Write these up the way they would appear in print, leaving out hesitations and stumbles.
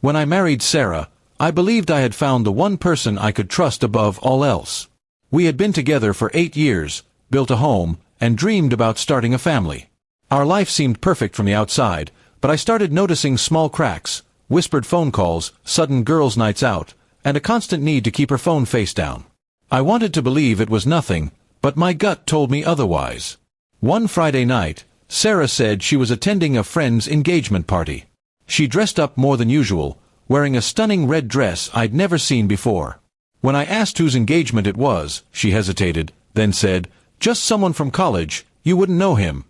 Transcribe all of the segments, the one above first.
When I married Sarah, I believed I had found the one person I could trust above all else. We had been together for 8 years, built a home, and dreamed about starting a family. Our life seemed perfect from the outside, but I started noticing small cracks, whispered phone calls, sudden girls' nights out, and a constant need to keep her phone face down. I wanted to believe it was nothing, but my gut told me otherwise. One Friday night, Sarah said she was attending a friend's engagement party. She dressed up more than usual, wearing a stunning red dress I'd never seen before. When I asked whose engagement it was, she hesitated, then said, "Just someone from college, you wouldn't know him."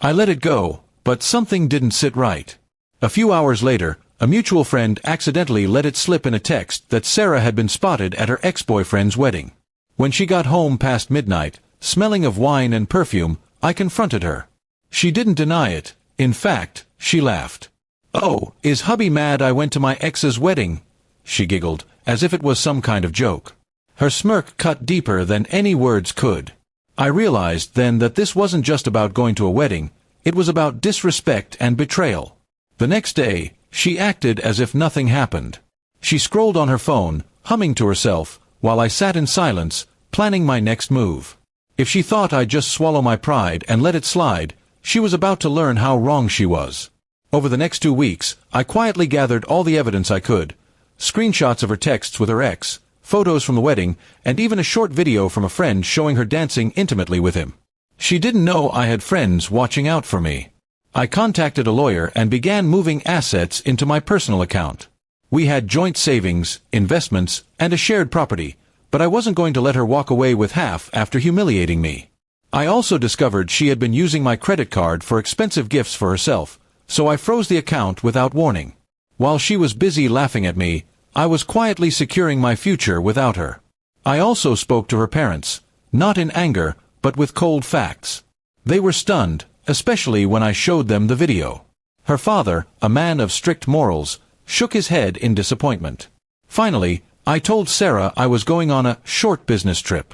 I let it go, but something didn't sit right. A few hours later, a mutual friend accidentally let it slip in a text that Sarah had been spotted at her ex-boyfriend's wedding. When she got home past midnight, smelling of wine and perfume, I confronted her. She didn't deny it. In fact, she laughed. "Oh, is hubby mad I went to my ex's wedding?" she giggled, as if it was some kind of joke. Her smirk cut deeper than any words could. I realized then that this wasn't just about going to a wedding, it was about disrespect and betrayal. The next day, she acted as if nothing happened. She scrolled on her phone, humming to herself, while I sat in silence, planning my next move. If she thought I'd just swallow my pride and let it slide, she was about to learn how wrong she was. Over the next 2 weeks, I quietly gathered all the evidence I could. Screenshots of her texts with her ex, photos from the wedding, and even a short video from a friend showing her dancing intimately with him. She didn't know I had friends watching out for me. I contacted a lawyer and began moving assets into my personal account. We had joint savings, investments, and a shared property, but I wasn't going to let her walk away with half after humiliating me. I also discovered she had been using my credit card for expensive gifts for herself, so I froze the account without warning. While she was busy laughing at me, I was quietly securing my future without her. I also spoke to her parents, not in anger, but with cold facts. They were stunned, especially when I showed them the video. Her father, a man of strict morals, shook his head in disappointment. Finally, I told Sarah I was going on a short business trip.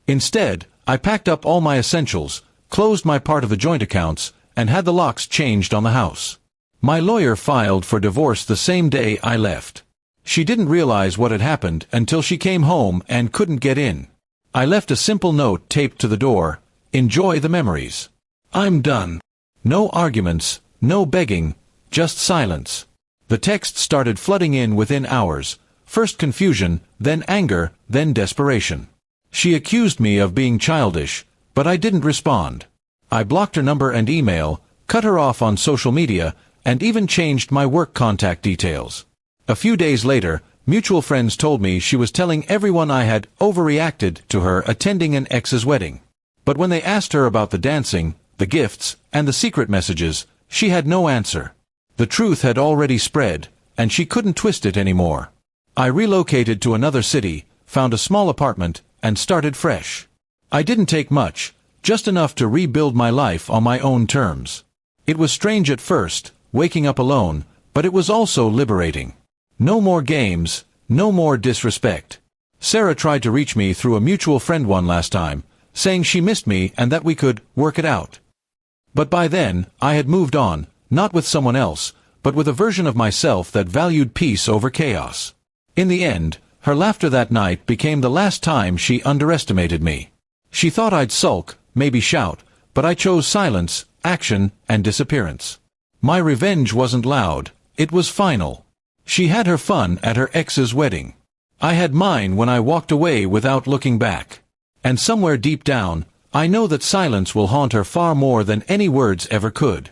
Instead, I packed up all my essentials, closed my part of the joint accounts, and had the locks changed on the house. My lawyer filed for divorce the same day I left. She didn't realize what had happened until she came home and couldn't get in. I left a simple note taped to the door, "Enjoy the memories. I'm done." No arguments, no begging, just silence. The text started flooding in within hours, first confusion, then anger, then desperation. She accused me of being childish, but I didn't respond. I blocked her number and email, cut her off on social media, and even changed my work contact details. A few days later, mutual friends told me she was telling everyone I had overreacted to her attending an ex's wedding. But when they asked her about the dancing, the gifts, and the secret messages, she had no answer. The truth had already spread, and she couldn't twist it anymore. I relocated to another city, found a small apartment, and started fresh. I didn't take much, just enough to rebuild my life on my own terms. It was strange at first, waking up alone, but it was also liberating. No more games, no more disrespect. Sarah tried to reach me through a mutual friend one last time, saying she missed me and that we could work it out. But by then, I had moved on, not with someone else, but with a version of myself that valued peace over chaos. In the end, her laughter that night became the last time she underestimated me. She thought I'd sulk, maybe shout, but I chose silence, action, and disappearance. My revenge wasn't loud, it was final. She had her fun at her ex's wedding. I had mine when I walked away without looking back. And somewhere deep down, I know that silence will haunt her far more than any words ever could.